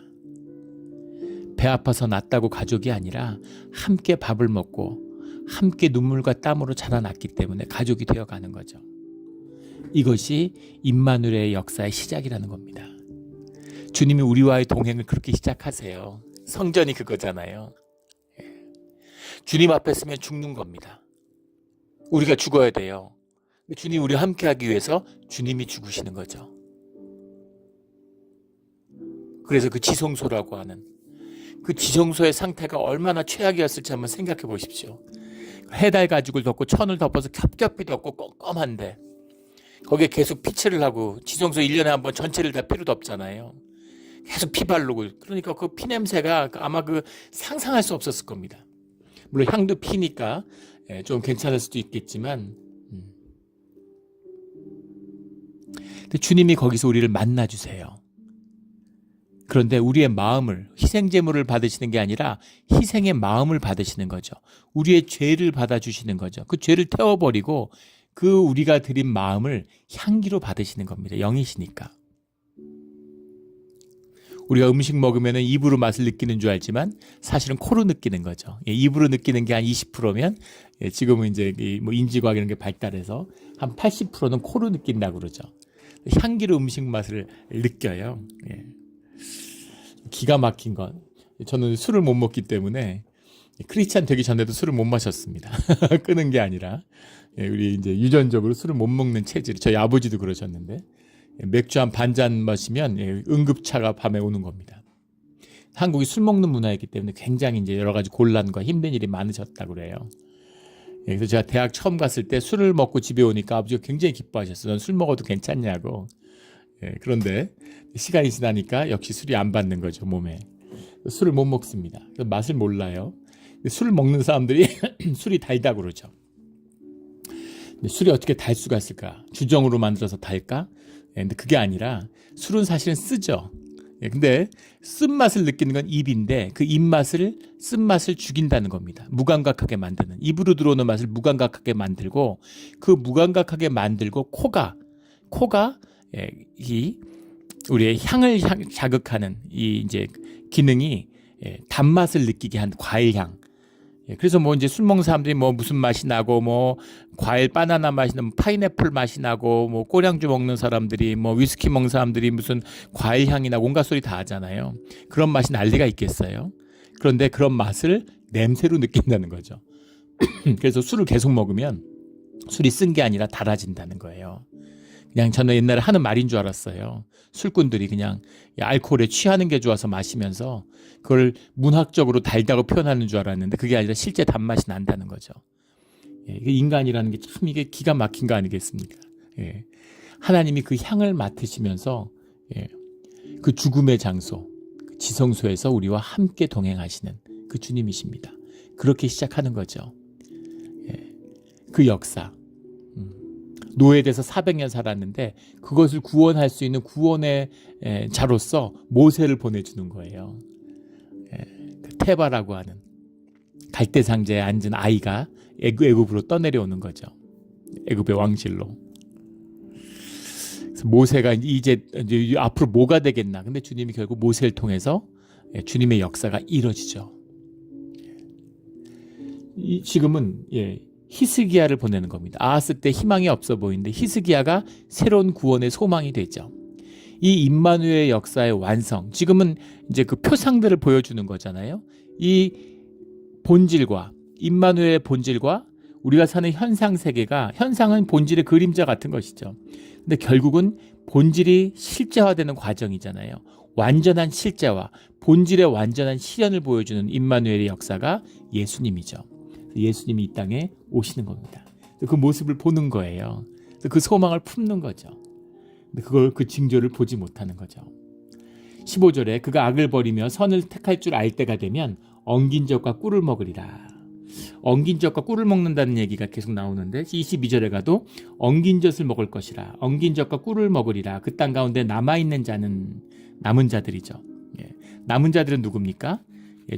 배 아파서 낳았다고 가족이 아니라 함께 밥을 먹고 함께 눈물과 땀으로 자라났기 때문에 가족이 되어가는 거죠. 이것이 임마누엘의 역사의 시작이라는 겁니다. 주님이 우리와의 동행을 그렇게 시작하세요. 성전이 그거잖아요. 주님 앞에 서면 죽는 겁니다. 우리가 죽어야 돼요. 주님이 우리와 함께하기 위해서 주님이 죽으시는 거죠. 그래서 그 지성소라고 하는 그 지성소의 상태가 얼마나 최악이었을지 한번 생각해 보십시오. 해달 가죽을 덮고 천을 덮어서 겹겹이 덮고 껌껌한데 거기에 계속 피칠을 하고, 지성소 1년에 한 번 전체를 다 피로 덮잖아요. 계속 피 바르고, 그러니까 그 피 냄새가 아마 그 상상할 수 없었을 겁니다. 물론 향도 피니까 좀 괜찮을 수도 있겠지만, 근데 주님이 거기서 우리를 만나주세요. 그런데 우리의 마음을, 희생제물을 받으시는 게 아니라 희생의 마음을 받으시는 거죠. 우리의 죄를 받아주시는 거죠. 그 죄를 태워버리고 그 우리가 드린 마음을 향기로 받으시는 겁니다. 영이시니까. 우리가 음식 먹으면 입으로 맛을 느끼는 줄 알지만 사실은 코로 느끼는 거죠. 입으로 느끼는 게 한 20%면 지금은 이제 뭐 인지과학 이런 게 발달해서 한 80%는 코로 느낀다고 그러죠. 향기로 음식 맛을 느껴요. 기가 막힌 건, 저는 술을 못 먹기 때문에 크리스찬 되기 전에도 술을 못 마셨습니다. 끄는 게 아니라 우리 이제 유전적으로 술을 못 먹는 체질. 저희 아버지도 그러셨는데 맥주 한 반잔 마시면 응급차가 밤에 오는 겁니다. 한국이 술 먹는 문화이기 때문에 굉장히 이제 여러 가지 곤란과 힘든 일이 많으셨다고 그래요. 그래서 제가 대학 처음 갔을 때 술을 먹고 집에 오니까 아버지가 굉장히 기뻐하셨어요. 넌 술 먹어도 괜찮냐고. 그런데 시간이 지나니까 역시 술이 안 받는 거죠, 몸에. 술을 못 먹습니다. 맛을 몰라요. 술을 먹는 사람들이 술이 달다고 그러죠. 근데 술이 어떻게 달 수가 있을까? 주정으로 만들어서 달까? 근데 그게 아니라 술은 사실은 쓰죠. 근데 쓴맛을 느끼는 건 입인데 그 입맛을, 쓴맛을 죽인다는 겁니다. 무감각하게 만드는, 입으로 들어오는 맛을 무감각하게 만들고, 그 무감각하게 만들고 코가 이 우리의 향을 자극하는 이 이제 기능이 단맛을 느끼게 한 과일향, 그래서 뭐 이제 술 먹는 사람들이 뭐 무슨 맛이 나고 뭐 과일 바나나 맛이 나고 파인애플 맛이 나고 뭐 꼬량주 먹는 사람들이 뭐 위스키 먹는 사람들이 무슨 과일 향이 나고 온갖 소리 다 하잖아요. 그런 맛이 날 리가 있겠어요. 그런데 그런 맛을 냄새로 느낀다는 거죠. 그래서 술을 계속 먹으면 술이 쓴 게 아니라 달아진다는 거예요. 그냥 저는 옛날에 하는 말인 줄 알았어요. 술꾼들이 그냥 알코올에 취하는 게 좋아서 마시면서 그걸 문학적으로 달다고 표현하는 줄 알았는데 그게 아니라 실제 단맛이 난다는 거죠. 인간이라는 게 참 이게 기가 막힌 거 아니겠습니까? 하나님이 그 향을 맡으시면서 그 죽음의 장소, 그 지성소에서 우리와 함께 동행하시는 그 주님이십니다. 그렇게 시작하는 거죠. 그 역사. 노예돼서 400년 살았는데 그것을 구원할 수 있는 구원의 자로서 모세를 보내주는 거예요. 그 테바라고 하는 갈대상자에 앉은 아이가 애굽으로 떠내려오는 거죠. 애굽의 왕실로. 그래서 모세가 이제 앞으로 뭐가 되겠나. 근데 주님이 결국 모세를 통해서 주님의 역사가 이루어지죠. 지금은 히스기야를 보내는 겁니다. 아하스 때 희망이 없어 보이는데 히스기야가 새로운 구원의 소망이 되죠. 이 임마누엘의 역사의 완성, 지금은 이제 그 표상들을 보여주는 거잖아요. 이 본질과 임마누엘의 본질과 우리가 사는 현상 세계가, 현상은 본질의 그림자 같은 것이죠. 근데 결국은 본질이 실제화되는 과정이잖아요. 완전한 실제화, 본질의 완전한 실현을 보여주는 임마누엘의 역사가 예수님이죠. 예수님이 이 땅에 오시는 겁니다. 그 모습을 보는 거예요. 그 소망을 품는 거죠. 그걸 그 징조를 보지 못하는 거죠. 15절에 그가 악을 버리며 선을 택할 줄 알 때가 되면 엉긴 젖과 꿀을 먹으리라. 엉긴 젖과 꿀을 먹는다는 얘기가 계속 나오는데 22절에 가도 엉긴 젖을 먹을 것이라. 엉긴 젖과 꿀을 먹으리라. 그 땅 가운데 남아있는 자는 남은 자들이죠. 남은 자들은 누굽니까?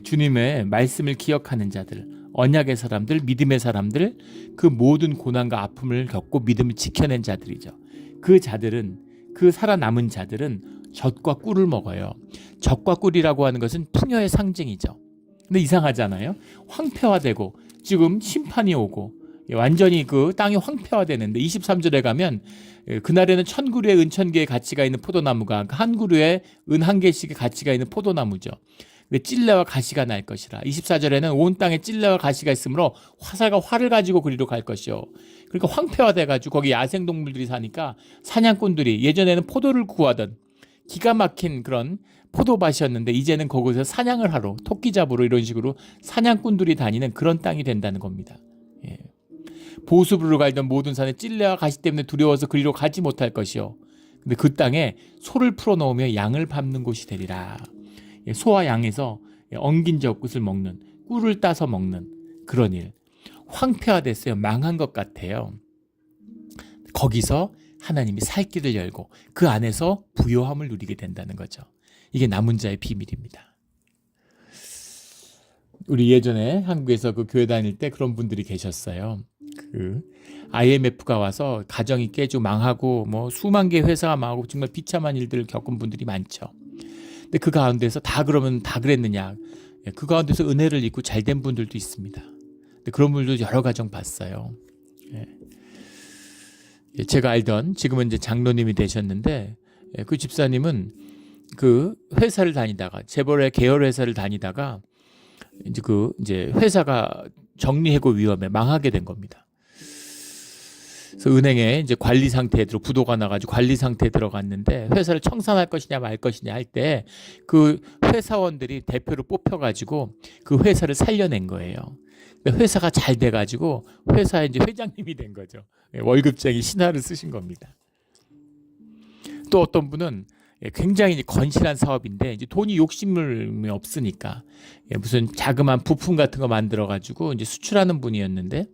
주님의 말씀을 기억하는 자들, 언약의 사람들, 믿음의 사람들, 그 모든 고난과 아픔을 겪고 믿음을 지켜낸 자들이죠. 그 자들은, 그 살아남은 자들은 젖과 꿀을 먹어요. 젖과 꿀이라고 하는 것은 풍요의 상징이죠. 근데 이상하잖아요. 황폐화되고 지금 심판이 오고 완전히 그 땅이 황폐화되는데 23절에 가면 그날에는 1000그루의 은 1000개의 가치가 있는 포도나무가 한 그루에 은 1개씩의 가치가 있는 포도나무죠. 찔레와 가시가 날 것이라. 24절에는 온 땅에 찔레와 가시가 있으므로 화살과 활을 가지고 그리로 갈 것이요. 그러니까 황폐화돼가지고 거기 야생동물들이 사니까 사냥꾼들이 예전에는 포도를 구하던 기가 막힌 그런 포도밭이었는데 이제는 거기서 사냥을 하러 토끼 잡으러 이런 식으로 사냥꾼들이 다니는 그런 땅이 된다는 겁니다. 보수부로 갈던 모든 산에 찔레와 가시 때문에 두려워서 그리로 가지 못할 것이요. 근데 그 땅에 소를 풀어놓으며 양을 밟는 곳이 되리라. 소와 양에서 엉긴 젖굿을 먹는, 꿀을 따서 먹는 그런 일. 황폐화됐어요. 망한 것 같아요. 거기서 하나님이 살 길을 열고 그 안에서 부요함을 누리게 된다는 거죠. 이게 남은 자의 비밀입니다. 우리 예전에 한국에서 그 교회 다닐 때 그런 분들이 계셨어요. 그 IMF가 와서 가정이 깨지고 망하고 뭐 수만 개 회사가 망하고 정말 비참한 일들을 겪은 분들이 많죠. 근데 그 가운데서 다 그러면 다 그랬느냐? 그 가운데서 은혜를 입고 잘된 분들도 있습니다. 근데 그런 분들도 여러 가정 봤어요. 제가 알던 지금은 이제 장로님이 되셨는데 그 집사님은 그 회사를 다니다가 재벌의 계열 회사를 다니다가 이제 회사가 정리해고 위험에 망하게 된 겁니다. 그래서 은행에 이제 관리 상태에 부도가 나가지고 관리 상태에 들어갔는데 회사를 청산할 것이냐 말 것이냐 할 때 그 회사원들이 대표로 뽑혀가지고 그 회사를 살려낸 거예요. 회사가 잘 돼가지고 회사의 이제 회장님이 된 거죠. 월급쟁이 신화를 쓰신 겁니다. 또 어떤 분은 굉장히 건실한 사업인데 이제 돈이 욕심이 없으니까 무슨 자그마한 부품 같은 거 만들어가지고 이제 수출하는 분이었는데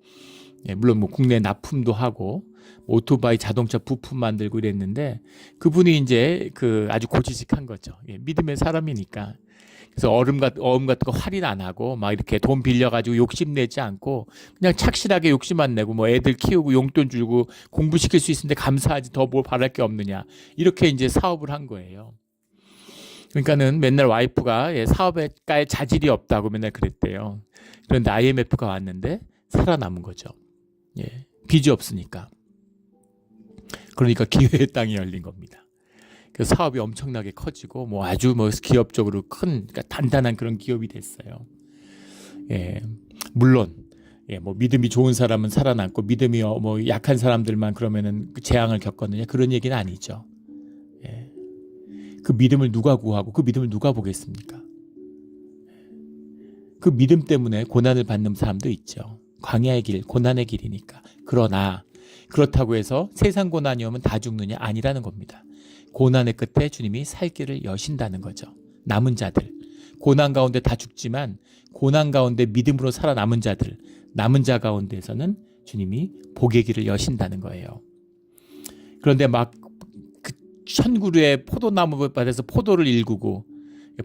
물론 뭐 국내 납품도 하고 오토바이 자동차 부품 만들고 이랬는데 그분이 이제 그 아주 고지식한 거죠. 믿음의 사람이니까. 그래서 어음 같은 거 할인 안 하고 막 이렇게 돈 빌려가지고 욕심 내지 않고 그냥 착실하게 욕심 안 내고 뭐 애들 키우고 용돈 주고 공부시킬 수 있는데 감사하지 더 뭘 바랄 게 없느냐 이렇게 이제 사업을 한 거예요. 그러니까는 맨날 와이프가 사업에 자질이 없다고 맨날 그랬대요. 그런데 IMF가 왔는데 살아남은 거죠. 빚이 없으니까. 그러니까 기회의 땅이 열린 겁니다. 그 사업이 엄청나게 커지고 아주 기업적으로 큰 그러니까 단단한 그런 기업이 됐어요. 물론 믿음이 좋은 사람은 살아남고 믿음이 약한 사람들만 그러면은 재앙을 겪었느냐 그런 얘기는 아니죠. 그 믿음을 누가 구하고 그 믿음을 누가 보겠습니까? 그 믿음 때문에 고난을 받는 사람도 있죠. 광야의 길, 고난의 길이니까. 그러나 그렇다고 해서 세상 고난이 오면 다 죽느냐? 아니라는 겁니다. 고난의 끝에 주님이 살 길을 여신다는 거죠. 남은 자들. 고난 가운데 다 죽지만 고난 가운데 믿음으로 살아남은 자들, 남은 자 가운데에서는 주님이 복의 길을 여신다는 거예요. 그런데 그 천그루의 포도나무 밭에서 포도를 일구고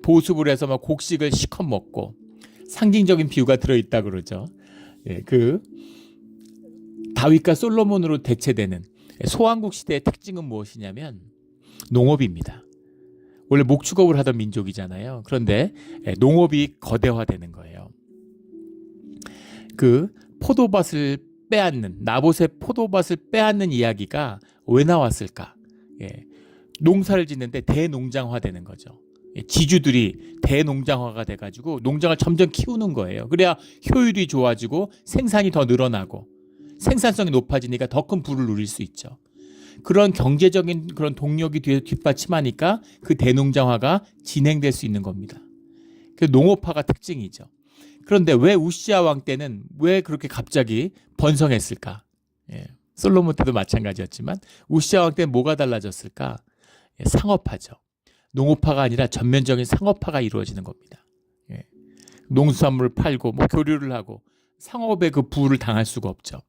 보습을 해서 곡식을 시컷 먹고 상징적인 비유가 들어있다 그러죠. 그 다윗과 솔로몬으로 대체되는 소왕국 시대의 특징은 무엇이냐면 농업입니다. 원래 목축업을 하던 민족이잖아요. 그런데 농업이 거대화되는 거예요. 그 포도밭을 빼앗는 나봇의 포도밭을 빼앗는 이야기가 왜 나왔을까? 농사를 짓는데 대농장화되는 거죠. 지주들이 대농장화가 돼가지고 농장을 점점 키우는 거예요. 그래야 효율이 좋아지고 생산이 더 늘어나고 생산성이 높아지니까 더 큰 부를 누릴 수 있죠. 그런 경제적인 그런 동력이 뒷받침하니까 그 대농장화가 진행될 수 있는 겁니다. 그 농업화가 특징이죠. 그런데 왜 우시아 왕 때는 왜 그렇게 갑자기 번성했을까? 솔로몬 때도 마찬가지였지만 우시아 왕 때는 뭐가 달라졌을까? 상업화죠. 농업화가 아니라 전면적인 상업화가 이루어지는 겁니다. 농수산물을 팔고 교류를 하고 상업의 그 부를 당할 수가 없죠.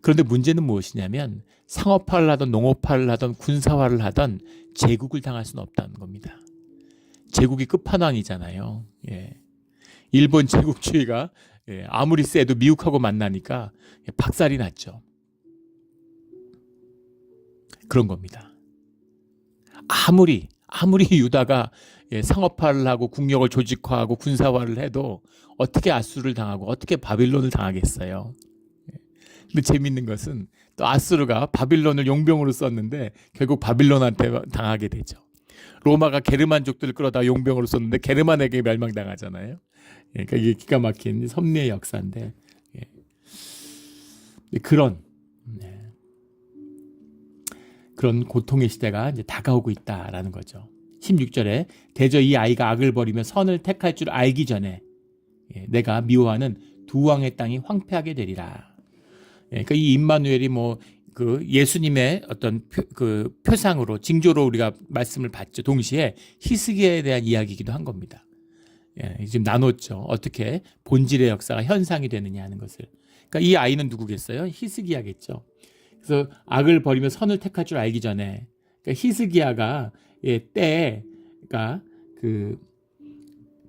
그런데 문제는 무엇이냐면 상업화를 하던 농업화를 하던 군사화를 하던 제국을 당할 수는 없다는 겁니다. 제국이 끝판왕이잖아요. 일본 제국주의가 아무리 세도 미국하고 만나니까 박살이 났죠. 그런 겁니다. 아무리 유다가 상업화를 하고 국력을 조직화하고 군사화를 해도 어떻게 아수르를 당하고 어떻게 바빌론을 당하겠어요. 근데 재밌는 것은 또 아수르가 바빌론을 용병으로 썼는데 결국 바빌론한테 당하게 되죠. 로마가 게르만족들을 끌어다 용병으로 썼는데 게르만에게 멸망당하잖아요. 그러니까 이게 기가 막힌 섭리의 역사인데 그런 고통의 시대가 이제 다가오고 있다라는 거죠. 16절에 대저 이 아이가 악을 버리며 선을 택할 줄 알기 전에 내가 미워하는 두 왕의 땅이 황폐하게 되리라. 그러니까 이 임마누엘이 그 예수님의 어떤 표상으로 징조로 우리가 말씀을 받죠. 동시에 히스기야에 대한 이야기이기도 한 겁니다. 지금 나눴죠. 어떻게 본질의 역사가 현상이 되느냐 하는 것을. 그러니까 이 아이는 누구겠어요? 히스기야겠죠. 그래서 악을 버리며 선을 택할 줄 알기 전에 그러니까 히스기야가 때가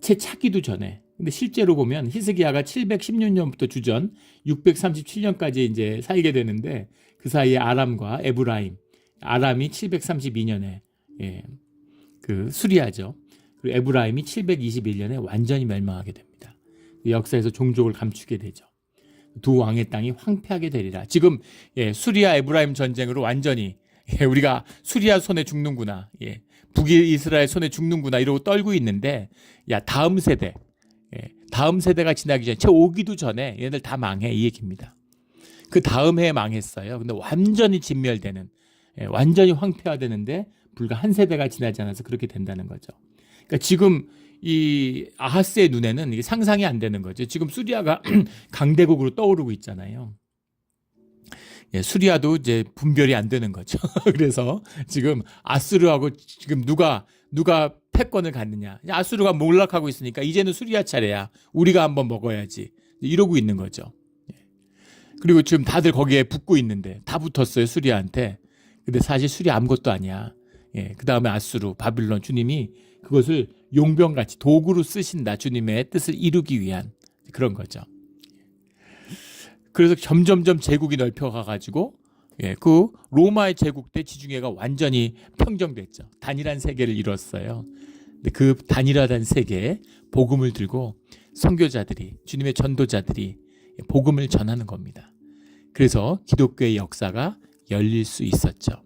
채 차기도 전에 근데 실제로 보면 히스기야가 716년부터 주전 637년까지 이제 살게 되는데 그 사이에 아람과 에브라임, 아람이 732년에 그 수리하죠. 그리고 에브라임이 721년에 완전히 멸망하게 됩니다. 역사에서 종족을 감추게 되죠. 두 왕의 땅이 황폐하게 되리라. 지금 수리아 에브라임 전쟁으로 완전히 우리가 수리아 손에 죽는구나, 북이스라엘 손에 죽는구나 이러고 떨고 있는데 다음 세대가 지나기 전에 채 오기도 전에 얘네들 다 망해 이 얘기입니다. 그 다음 해에 망했어요. 근데 완전히 진멸되는, 완전히 황폐화되는데 불과 한 세대가 지나지 않아서 그렇게 된다는 거죠. 그러니까 지금 이 아하스의 눈에는 이게 상상이 안 되는 거죠. 지금 수리아가 강대국으로 떠오르고 있잖아요. 수리아도 이제 분별이 안 되는 거죠. 그래서 지금 아수르하고 지금 누가 패권을 갖느냐. 아수르가 몰락하고 있으니까 이제는 수리아 차례야. 우리가 한번 먹어야지. 이러고 있는 거죠. 그리고 지금 다들 거기에 붙고 있는데 다 붙었어요. 수리아한테. 근데 사실 수리아 아무것도 아니야. 그 다음에 아수르, 바빌론 주님이 그것을 용병같이 도구로 쓰신다. 주님의 뜻을 이루기 위한 그런 거죠. 그래서 점점점 제국이 넓혀가가지고 그 로마의 제국 때 지중해가 완전히 평정됐죠. 단일한 세계를 이뤘어요. 근데 그 단일화된 세계에 복음을 들고 선교자들이, 주님의 전도자들이 복음을 전하는 겁니다. 그래서 기독교의 역사가 열릴 수 있었죠.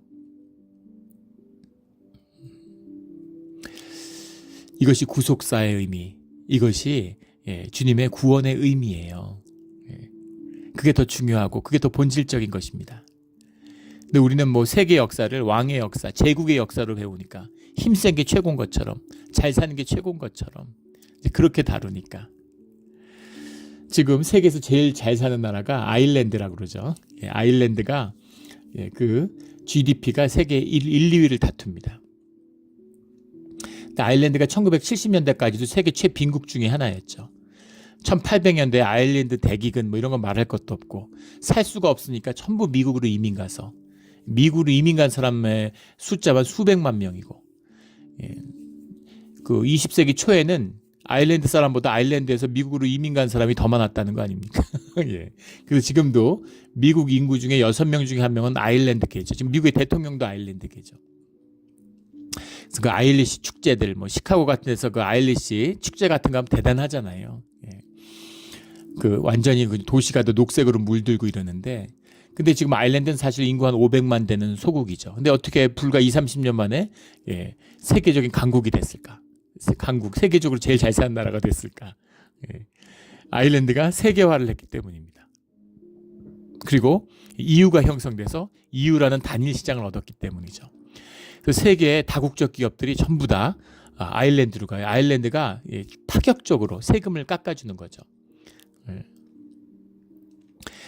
이것이 구속사의 의미, 이것이 주님의 구원의 의미예요. 그게 더 중요하고 그게 더 본질적인 것입니다. 근데 우리는 뭐 세계 역사를 왕의 역사, 제국의 역사로 배우니까 힘센 게 최고인 것처럼, 잘 사는 게 최고인 것처럼 그렇게 다루니까. 지금 세계에서 제일 잘 사는 나라가 아일랜드라고 그러죠. 아일랜드가 그 GDP가 세계 1, 2위를 다툽니다. 아일랜드가 1970년대까지도 세계 최빈국 중에 하나였죠. 1800년대 아일랜드 대기근 뭐 이런 거 말할 것도 없고 살 수가 없으니까 전부 미국으로 이민 가서 미국으로 이민 간 사람의 숫자만 수백만 명이고 그 20세기 초에는 아일랜드 사람보다 아일랜드에서 미국으로 이민 간 사람이 더 많았다는 거 아닙니까? 그래서 지금도 미국 인구 중에 6명 중에 1명은 아일랜드계죠. 지금 미국의 대통령도 아일랜드계죠. 그래서 그 아일리시 축제들, 뭐 시카고 같은 데서 그 아일리시 축제 같은 거 하면 대단하잖아요. 그 완전히 그 도시가 더 녹색으로 물들고 이러는데, 근데 지금 아일랜드는 사실 인구 한 500만 되는 소국이죠. 근데 어떻게 불과 20-30년 만에 세계적인 강국이 됐을까? 강국, 세계적으로 제일 잘 사는 나라가 됐을까? 아일랜드가 세계화를 했기 때문입니다. 그리고 EU가 형성돼서 EU라는 단일 시장을 얻었기 때문이죠. 그 세계의 다국적 기업들이 전부 다 아일랜드로 가요. 아일랜드가 파격적으로 세금을 깎아주는 거죠.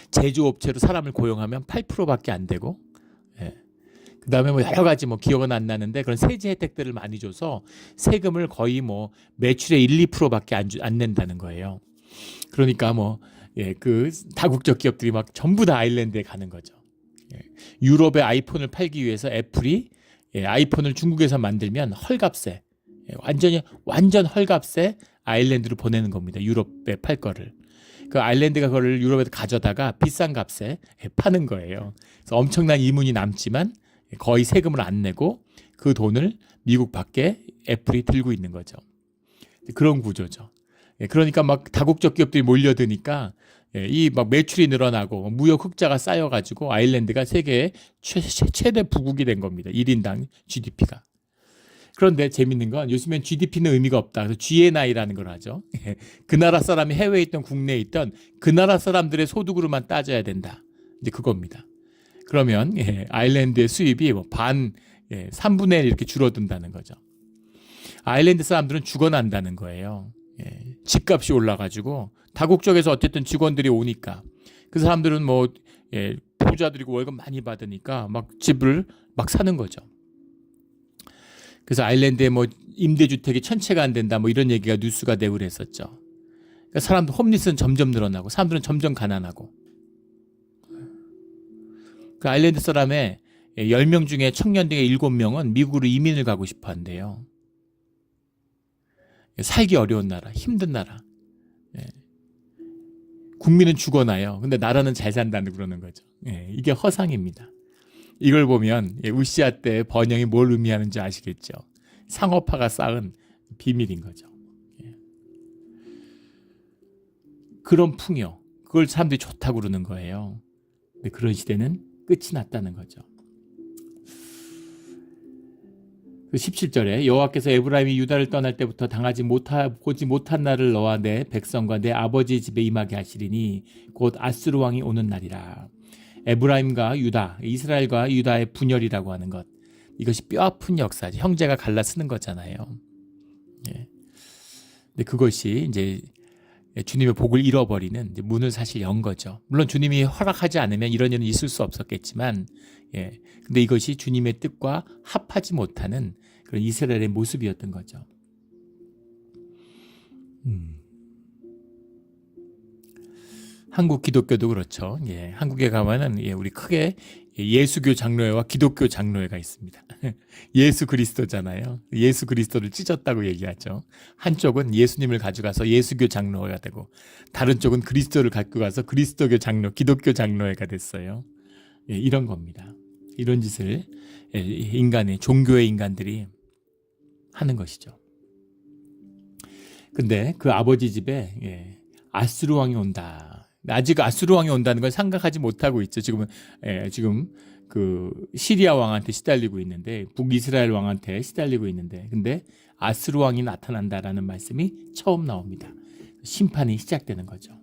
제조업체로 사람을 고용하면 8%밖에 안 되고, 그 다음에 뭐 여러 가지 뭐 기억은 안 나는데 그런 세제 혜택들을 많이 줘서 세금을 거의 뭐 매출의 1-2%밖에 안 낸다는 거예요. 그러니까 뭐 그 다국적 기업들이 막 전부 다 아일랜드에 가는 거죠. 유럽의 아이폰을 팔기 위해서 애플이 아이폰을 중국에서 만들면 헐값에 완전 헐값에 아일랜드로 보내는 겁니다. 유럽에 팔 거를. 그 아일랜드가 그걸 유럽에서 가져다가 비싼 값에 파는 거예요. 그래서 엄청난 이문이 남지만 거의 세금을 안 내고 그 돈을 미국 밖에 애플이 들고 있는 거죠. 그런 구조죠. 그러니까 막 다국적 기업들이 몰려드니까 이 막 매출이 늘어나고 무역 흑자가 쌓여가지고 아일랜드가 세계의 최대 부국이 된 겁니다. 1인당 GDP가. 그런데 재밌는 건 요즘엔 GDP는 의미가 없다. 그래서 GNI라는 걸 하죠. 그 나라 사람이 해외에 있던 국내에 있던 그 나라 사람들의 소득으로만 따져야 된다. 이제 그겁니다. 그러면 아일랜드의 수입이 뭐 3분의 1 이렇게 줄어든다는 거죠. 아일랜드 사람들은 죽어난다는 거예요. 집값이 올라가지고 다국적에서 어쨌든 직원들이 오니까 그 사람들은 뭐 부자들이고 월급 많이 받으니까 막 집을 막 사는 거죠. 그래서 아일랜드에 뭐 임대주택이 1000채가 안 된다 뭐 이런 얘기가 뉴스가 되고 그랬었죠. 그러니까 사람들 홈리스는 점점 늘어나고 사람들은 점점 가난하고. 그 아일랜드 사람의 10명 중에 청년 중에 7명은 미국으로 이민을 가고 싶어 한대요. 살기 어려운 나라, 힘든 나라. 국민은 죽어나요. 근데 나라는 잘 산다는 그러는 거죠. 이게 허상입니다. 이걸 보면 우시아 때 번영이 뭘 의미하는지 아시겠죠. 상업화가 쌓은 비밀인 거죠. 그런 풍요, 그걸 사람들이 좋다고 그러는 거예요. 근데 그런 시대는 끝이 났다는 거죠. 17절에 여호와께서 에브라임이 유다를 떠날 때부터 보지 못한 날을 너와 내 백성과 내 아버지 집에 임하게 하시리니 곧 아수르 왕이 오는 날이라. 에브라임과 유다, 이스라엘과 유다의 분열이라고 하는 것, 이것이 뼈아픈 역사죠. 형제가 갈라 쓰는 거잖아요. 근데 그것이 이제 주님의 복을 잃어버리는 이제 문을 사실 연 거죠. 물론 주님이 허락하지 않으면 이런 일은 있을 수 없었겠지만, 근데 이것이 주님의 뜻과 합하지 못하는 그런 이스라엘의 모습이었던 거죠. 한국 기독교도 그렇죠. 한국에 가면은 우리 크게 예수교 장로회와 기독교 장로회가 있습니다. 예수 그리스도잖아요. 예수 그리스도를 찢었다고 얘기하죠. 한쪽은 예수님을 가져가서 예수교 장로회가 되고 다른 쪽은 그리스도를 갖고 가서 그리스도교 장로, 기독교 장로회가 됐어요. 이런 겁니다. 이런 짓을 종교의 인간들이 하는 것이죠. 근데 그 아버지 집에 아수르 왕이 온다. 아직 아수르 왕이 온다는 걸 생각하지 못하고 있죠. 지금 그 시리아 왕한테 시달리고 있는데, 북이스라엘 왕한테 시달리고 있는데, 근데 아수르 왕이 나타난다라는 말씀이 처음 나옵니다. 심판이 시작되는 거죠.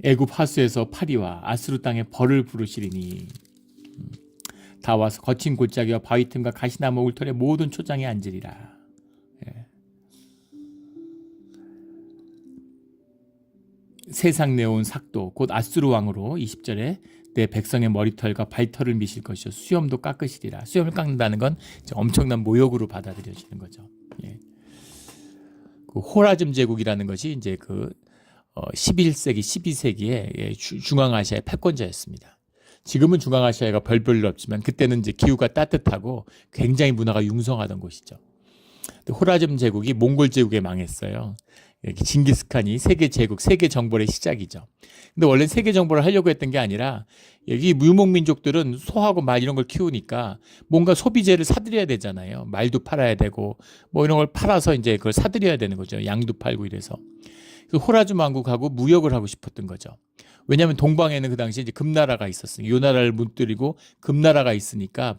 애굽 하수에서 파리와 아수르 땅에 벌을 부르시리니 다 와서 거친 골짜기와 바위 틈과 가시나무 울터의 모든 초장에 앉으리라. 세상 내온 삭도 곧 아수르 왕으로 20절에 내 백성의 머리털과 발털을 미실 것이요 수염도 깎으시리라. 수염을 깎는다는 건 엄청난 모욕으로 받아들여지는 거죠. 그 호라즘 제국이라는 것이 이제 그 11세기, 12세기에 중앙아시아의 패권자였습니다. 지금은 중앙아시아가 별로 없지만 그때는 이제 기후가 따뜻하고 굉장히 문화가 융성하던 곳이죠. 호라즘 제국이 몽골 제국에 망했어요. 징기스칸이 세계 제국, 세계 정벌의 시작이죠. 근데 원래 세계 정벌을 하려고 했던 게 아니라 여기 유목민족들은 소하고 말 이런 걸 키우니까 뭔가 소비재를 사들여야 되잖아요. 말도 팔아야 되고 뭐 이런 걸 팔아서 이제 그걸 사들여야 되는 거죠. 양도 팔고 이래서. 호라즘 왕국하고 무역을 하고 싶었던 거죠. 왜냐하면 동방에는 그 당시에 이제 금나라가 있었으니 요 나라를 무뜨리고 금나라가 있으니까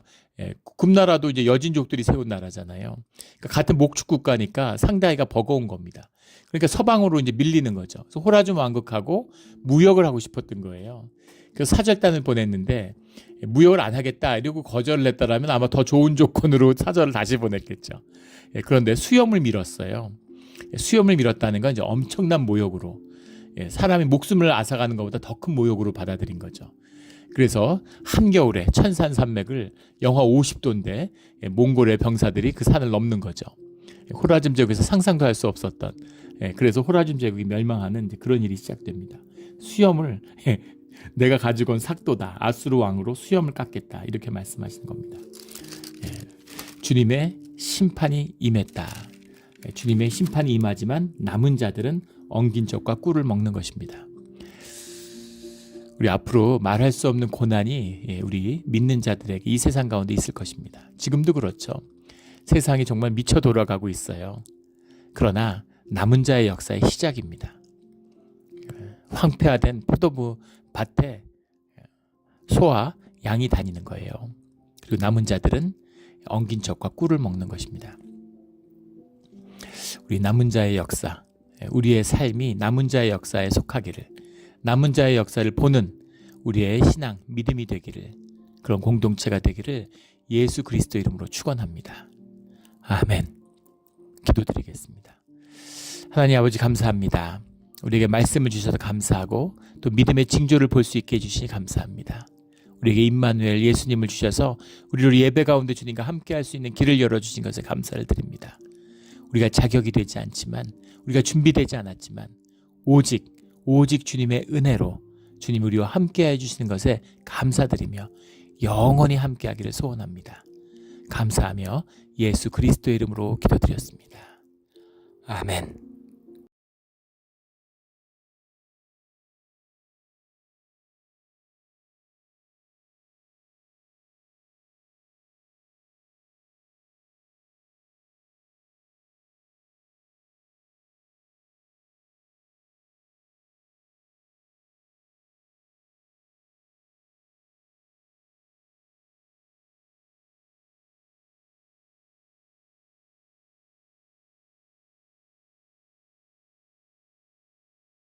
금나라도 이제 여진족들이 세운 나라잖아요. 그러니까 같은 목축 국가니까 상대하기가 버거운 겁니다. 그러니까 서방으로 이제 밀리는 거죠. 그래서 호라즘 왕국하고 무역을 하고 싶었던 거예요. 그래서 사절단을 보냈는데 무역을 안 하겠다 이러고 거절을 했다라면 아마 더 좋은 조건으로 사절을 다시 보냈겠죠. 그런데 수염을 밀었어요. 수염을 밀었다는 건 이제 엄청난 모욕으로 사람이 목숨을 앗아가는 것보다 더 큰 모욕으로 받아들인 거죠. 그래서 한겨울에 천산산맥을 영하 50도인데 몽골의 병사들이 그 산을 넘는 거죠. 호라즘 제국에서 상상도 할 수 없었던 그래서 호라즘 제국이 멸망하는 그런 일이 시작됩니다. 수염을 내가 가지고 온 삭도다. 아수르 왕으로 수염을 깎겠다. 이렇게 말씀하시는 겁니다. 주님의 심판이 임했다. 주님의 심판이 임하지만 남은 자들은 엉긴 젖과 꿀을 먹는 것입니다. 우리 앞으로 말할 수 없는 고난이 우리 믿는 자들에게 이 세상 가운데 있을 것입니다. 지금도 그렇죠. 세상이 정말 미쳐 돌아가고 있어요. 그러나 남은 자의 역사의 시작입니다. 황폐화된 포도부 밭에 소와 양이 다니는 거예요. 그리고 남은 자들은 엉긴 젖과 꿀을 먹는 것입니다. 우리 남은 자의 역사, 우리의 삶이 남은 자의 역사에 속하기를, 남은 자의 역사를 보는 우리의 신앙, 믿음이 되기를, 그런 공동체가 되기를 예수 그리스도 이름으로 축원합니다. 아멘. 기도드리겠습니다. 하나님 아버지 감사합니다. 우리에게 말씀을 주셔서 감사하고 또 믿음의 징조를 볼 수 있게 해주시니 감사합니다. 우리에게 임마누엘 예수님을 주셔서 우리를 예배 가운데 주님과 함께 할 수 있는 길을 열어주신 것에 감사를 드립니다. 우리가 자격이 되지 않지만, 우리가 준비되지 않았지만 오직 주님의 은혜로 주님 우리와 함께 해주시는 것에 감사드리며 영원히 함께 하기를 소원합니다. 감사하며 예수 그리스도의 이름으로 기도드렸습니다. 아멘.